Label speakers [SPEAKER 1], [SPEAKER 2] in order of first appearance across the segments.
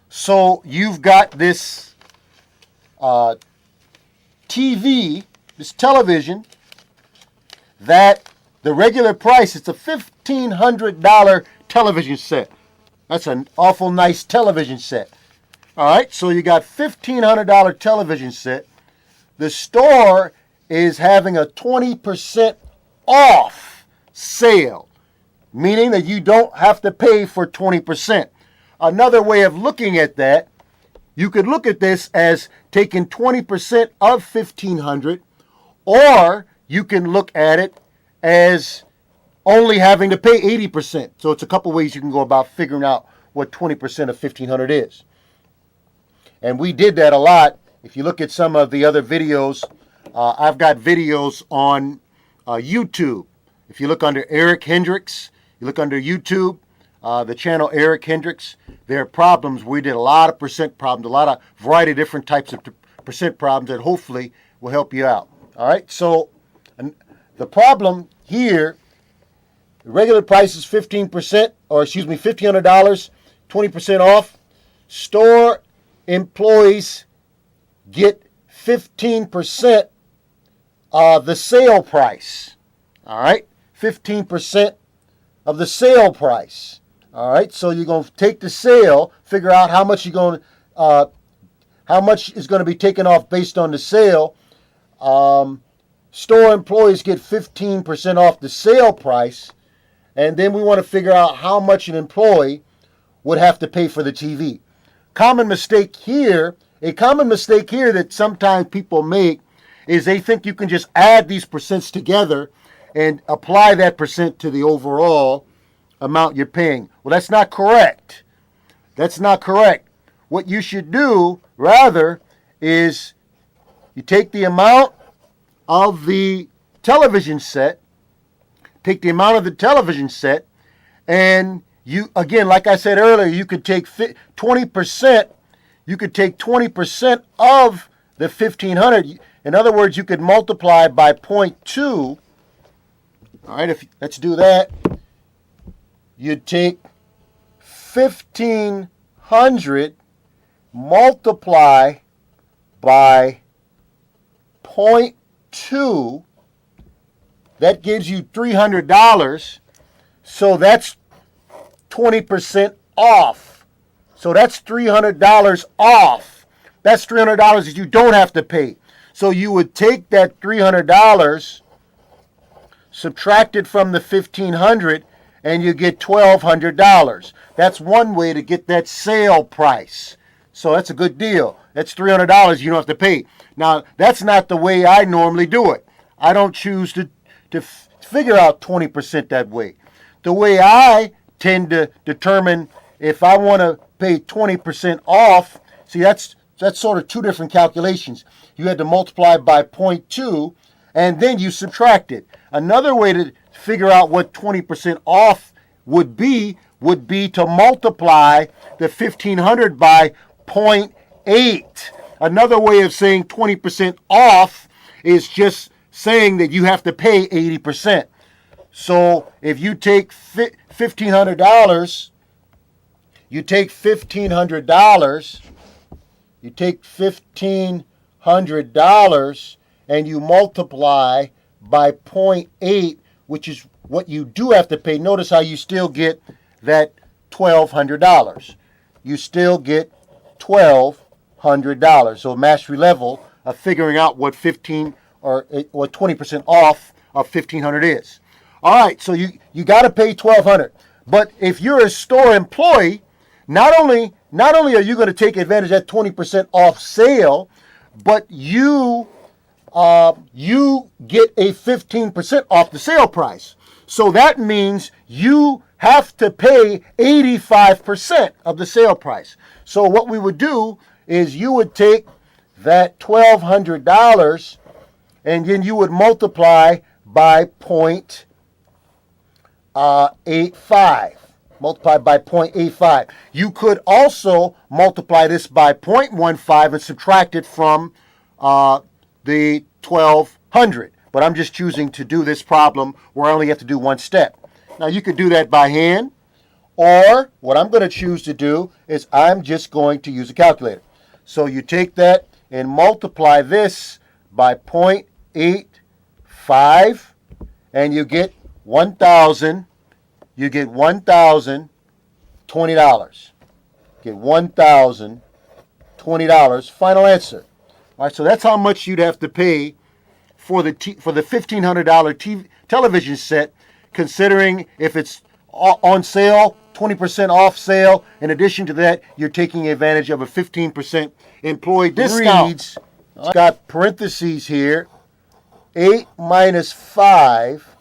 [SPEAKER 1] So you've got this TV, this television, that the regular price, it's a $1,500 television set. That's an awful nice television set. All right, so you got $1,500 television set. The store is having a 20% off sale, meaning that you don't have to pay for 20%. Another way of looking at that, you could look at this as taking 20% of $1,500, or you can look at it as only having to pay 80%. So it's a couple ways you can go about figuring out what 20% of $1,500 is. And we did that a lot. If you look at some of the other videos, I've got videos on YouTube. If you look under Eric Hendricks, you look under YouTube, the channel Eric Hendricks, there are problems. We did a lot of percent problems, a lot of variety of different types of percent problems that hopefully will help you out. All right, so the problem here, the regular price is 15%, or excuse me, $1,500, 20% off. Store employees get 15% of the sale price. All right, 15% of the sale price. All right, so you're going to take the sale, figure out how much how much is going to be taken off based on the sale. Store employees get 15% off the sale price, and then we want to figure out how much an employee would have to pay for the TV. A common mistake here that sometimes people make is they think you can just add these percents together and apply that percent to the overall amount you're paying. Well, that's not correct. That's not correct. What you should do, rather, is you take the amount of the television set, and you, again, like I said earlier, you could take 20%. You could take 20% of the $1,500. In other words, you could multiply by 0.2. All right, let's do that. You'd take 1,500 multiply by 0.2. That gives you $300. So that's 20% off. So that's $300 off. That's $300 that you don't have to pay. So you would take that $300, subtract it from the $1,500, and you get $1,200. That's one way to get that sale price. So that's a good deal. That's $300 you don't have to pay. Now, that's not the way I normally do it. I don't choose to figure out 20% that way. The way I tend to determine if I want to pay 20% off, see, that's sort of two different calculations. You had to multiply by 0.2, and then you subtract it. Another way to figure out what 20% off would be to multiply the 1,500 by 0.8. Another way of saying 20% off is just saying that you have to pay 80%. So if you take $1,500, you take $1,500 and you multiply by 0.8, which is what you do have to pay. Notice how you still get that $1,200. You still get $1,200. So mastery level of figuring out what 20% off of 1,500 is. All right, so you got to pay $1,200. But if you're a store employee, not only are you going to take advantage of that 20% off sale, but you get a 15% off the sale price. So that means you have to pay 85% of the sale price. So what we would do is you would take that $1,200 and then you would multiply by 0.85. Multiply by 0.85. You could also multiply this by 0.15 and subtract it from the 1,200. But I'm just choosing to do this problem where I only have to do one step. Now you could do that by hand, Or what I'm going to choose to do is I'm just going to use a calculator. So you take that and multiply this by 0.85 and you get $1,000. You get $1,020. Get $1,020. Final answer. All right, so that's how much you'd have to pay for the $1,500 television set, considering if it's on sale, 20% off sale. In addition to that, you're taking advantage of a 15% employee discount. It's got parentheses here. 8 minus 5.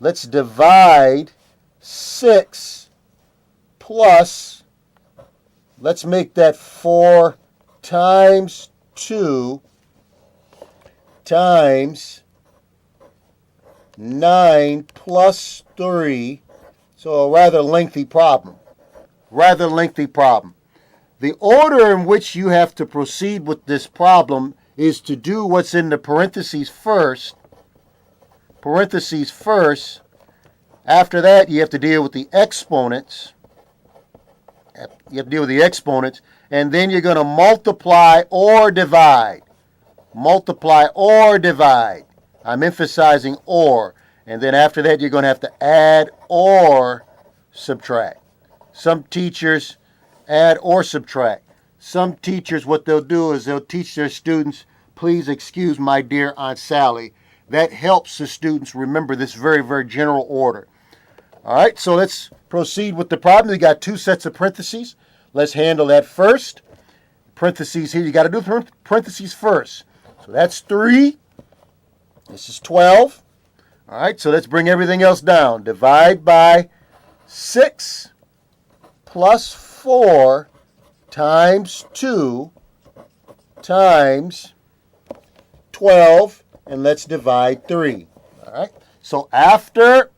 [SPEAKER 1] Let's divide 6 plus, let's make that 4 times 2 times 9 plus 3. So a rather lengthy problem. The order in which you have to proceed with this problem is to do what's in the parentheses first. After that, you have to deal with the exponents. And then you're going to multiply or divide. I'm emphasizing or. And then after that, you're going to have to add or subtract. Some teachers add or subtract. Some teachers, what they'll do is they'll teach their students, please excuse my dear Aunt Sally. That helps the students remember this very, very general order. All right, so let's proceed with the problem. We got 2 sets of parentheses. Let's handle that first. Parentheses here, you got to do parentheses first. So that's 3. This is 12. All right, so let's bring everything else down. Divide by 6 plus 4 times 2 times 12, and let's divide 3. All right, so after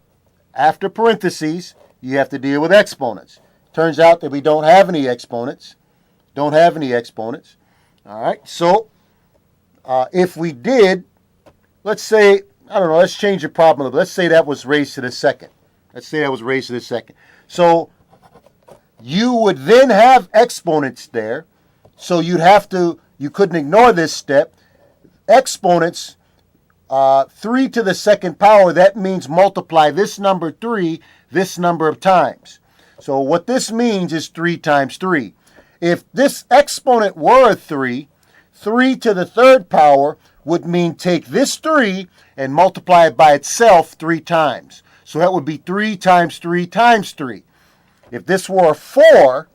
[SPEAKER 1] parentheses, you have to deal with exponents. Turns out that we don't have any exponents. All right, so if we did, let's say, let's change the problem a little bit. Let's say that was raised to the second. So you would then have exponents there. So you couldn't ignore this step. Exponents, 3 to the second power, that means multiply this number 3, this number of times. So what this means is 3 times 3. If this exponent were a 3, 3 to the third power would mean take this 3 and multiply it by itself 3 times. So that would be 3 times 3 times 3. If this were a 4,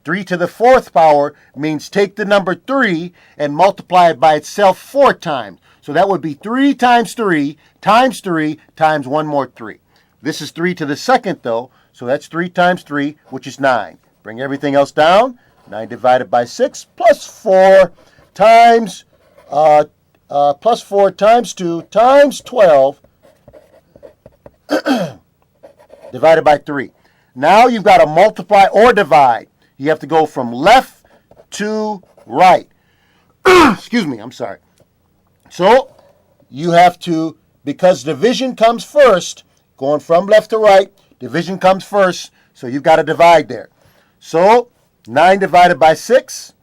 [SPEAKER 1] 3 to the fourth power means take the number 3 and multiply it by itself 4 times. So that would be 3 times 3 times 3 times one more 3. This is 3 to the second though, so that's 3 times 3, which is 9. Bring everything else down. 9 divided by 6 plus 4 times 2 times 12 divided by 3. Now you've got to multiply or divide. You have to go from left to right. Excuse me, I'm sorry. So you have to, because division comes first, going from left to right, division comes first, so you've got to divide there. So 9 divided by 6,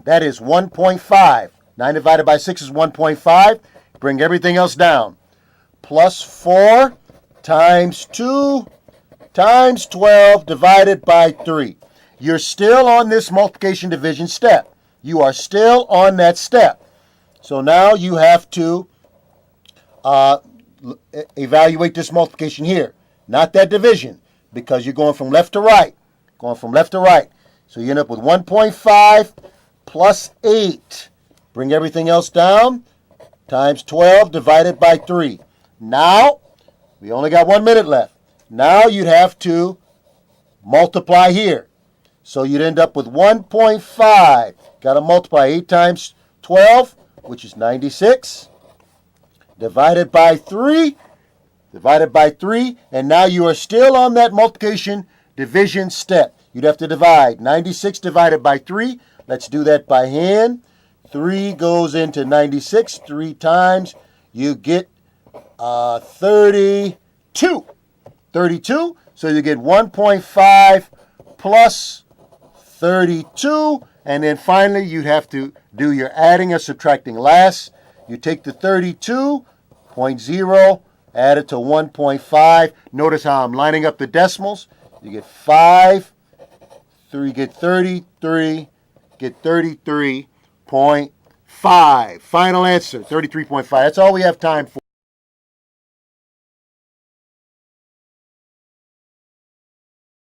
[SPEAKER 1] that is 1.5. 9 divided by 6 is 1.5. Bring everything else down. Plus 4 times 2 times 12 divided by 3. You're still on this multiplication division step. You are still on that step. So now you have to evaluate this multiplication here. Not that division, because you're going from left to right. So you end up with 1.5 plus 8. Bring everything else down. Times 12 divided by 3. Now, we only got 1 minute left. Now you'd have to multiply here. So you'd end up with 1.5. Got to multiply 8 times 12, which is 96. Divided by 3. And now you are still on that multiplication division step. You'd have to divide. 96 divided by 3. Let's do that by hand. 3 goes into 96 3 times. You get 32. 32. So you get 1.5 plus 32. And then finally, you'd have to do your adding or subtracting last. You take the 32.0, add it to 1.5. Notice how I'm lining up the decimals. You get 5, 3, get 33, get 33.5. Final answer, 33.5. That's all we have time for.